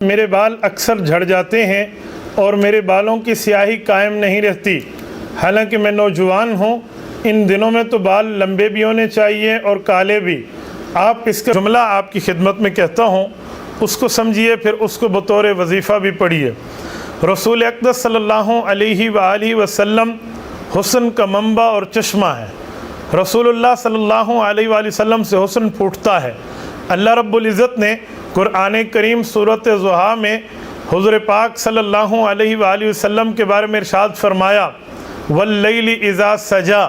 میرے بال اکثر جھڑ جاتے ہیں اور میرے بالوں کی سیاہی قائم نہیں رہتی، حالانکہ میں نوجوان ہوں۔ ان دنوں میں تو بال لمبے بھی ہونے چاہیے اور کالے بھی۔ آپ اس کا جملہ آپ کی خدمت میں کہتا ہوں، اس کو سمجھیے، پھر اس کو بطور وظیفہ بھی پڑھیے۔ رسول اقدس صلی اللہ علیہ وآلہ وسلم حسن کا منبع اور چشمہ ہے۔ رسول اللہ صلی اللہ علیہ وآلہ وسلم سے حسن پھوٹتا ہے۔ اللہ رب العزت نے قرآن کریم سورۃ ضحیٰ میں حضور پاک صلی اللہ علیہ وآلہ وسلم کے بارے میں ارشاد فرمایا، واللیل اذا سجا۔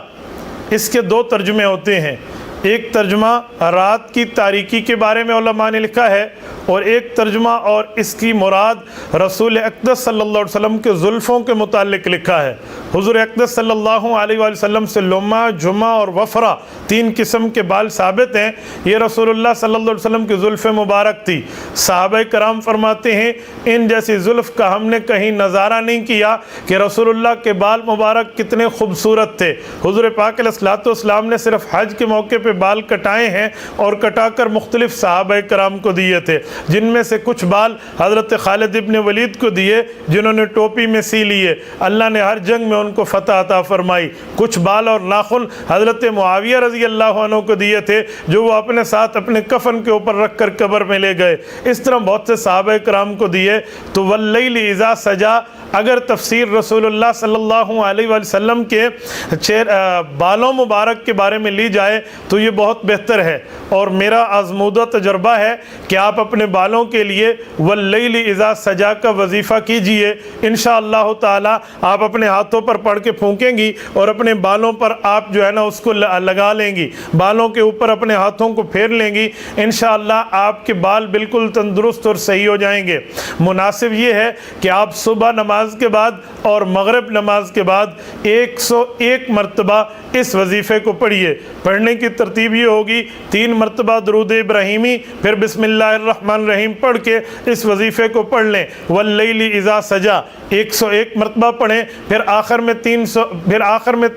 اس کے دو ترجمے ہوتے ہیں، ایک ترجمہ رات کی تاریکی کے بارے میں علماء نے لکھا ہے، اور ایک ترجمہ اور اس کی مراد رسول اقدس صلی اللہ علیہ وسلم کے زلفوں کے متعلق لکھا ہے۔ حضور اقدس صلی اللہ علیہ وآلہ وسلم سے لمہ، جمہ اور وفرہ تین قسم کے بال ثابت ہیں۔ یہ رسول اللہ صلی اللہ علیہ وسلم کی زلف مبارک تھی۔ صحابہ کرام فرماتے ہیں، ان جیسی زلف کا ہم نے کہیں نظارہ نہیں کیا کہ رسول اللہ کے بال مبارک کتنے خوبصورت تھے۔ حضور پاک علیہ الصلوۃ والسلام نے صرف حج کے موقع پہ بال کٹائے ہیں اور کٹا کر مختلف صحابہ کرام کو دیے تھے، جن میں سے کچھ بال حضرت خالد ابن ولید کو دیے جنہوں نے ٹوپی میں سی لیے، اللہ نے ہر جنگ میں ان کو فتح عطا فرمائی۔ کچھ بال اور ناخن حضرت معاویہ رضی اللہ عنہ کو دیے تھے، جو وہ اپنے ساتھ اپنے کفن کے اوپر رکھ کر قبر میں لے گئے۔ اس طرح بہت سے صحابہ کرام کو دیے۔ تو واللیل اذا سجا، اگر تفسیر رسول اللہ صلی اللہ علیہ وآلہ وسلم کے بالوں مبارک کے بارے میں لی جائے تو یہ بہت بہتر ہے، اور میرا آزمودہ تجربہ ہے کہ آپ اپنے بالوں کے لیے واللیل اذا سجا کا وظیفہ کیجئے۔ انشاءاللہ تعالی آپ اپنے ہاتھوں پر پڑھ کے پھونکیں گی اور اپنے بالوں پر آپ جو ہے نا اس کو لگا لیں گی، بالوں کے اوپر اپنے ہاتھوں کو پھیر لیں گی، انشاءاللہ آپ کے بال بالکل تندرست اور صحیح ہو جائیں گے۔ مناسب یہ ہے کہ آپ صبح نماز کے بعد اور مغرب نماز کے بعد 101 مرتبہ اس وظیفے کو پڑھیے۔ پڑھنے کی ترتیب یہ ہوگی، 3 مرتبہ درود ابراہیمی، پھر بسم اللہ الرحمن الرحیم پڑھ کے اس وظیفے کو پڑھ لیں۔ واللیل اذا سجا 101 مرتبہ پڑھیں، پھر آخر میں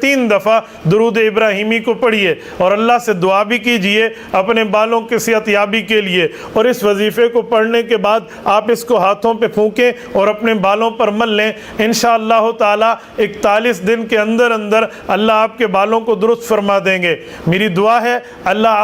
3 دفعہ درود ابراہیمی کو پڑھیے، اور اللہ سے دعا بھی کیجئے اپنے بالوں کی صحت یابی کے لیے۔ اور اس وظیفے کو پڑھنے کے بعد آپ اس کو ہاتھوں پہ پھونکیں اور اپنے بالوں پر مل لیں۔ انشاءاللہ تعالی 41 دن کے اندر اللہ آپ کے بالوں کو درست فرما دیں گے۔ میری دعا ہے اللہ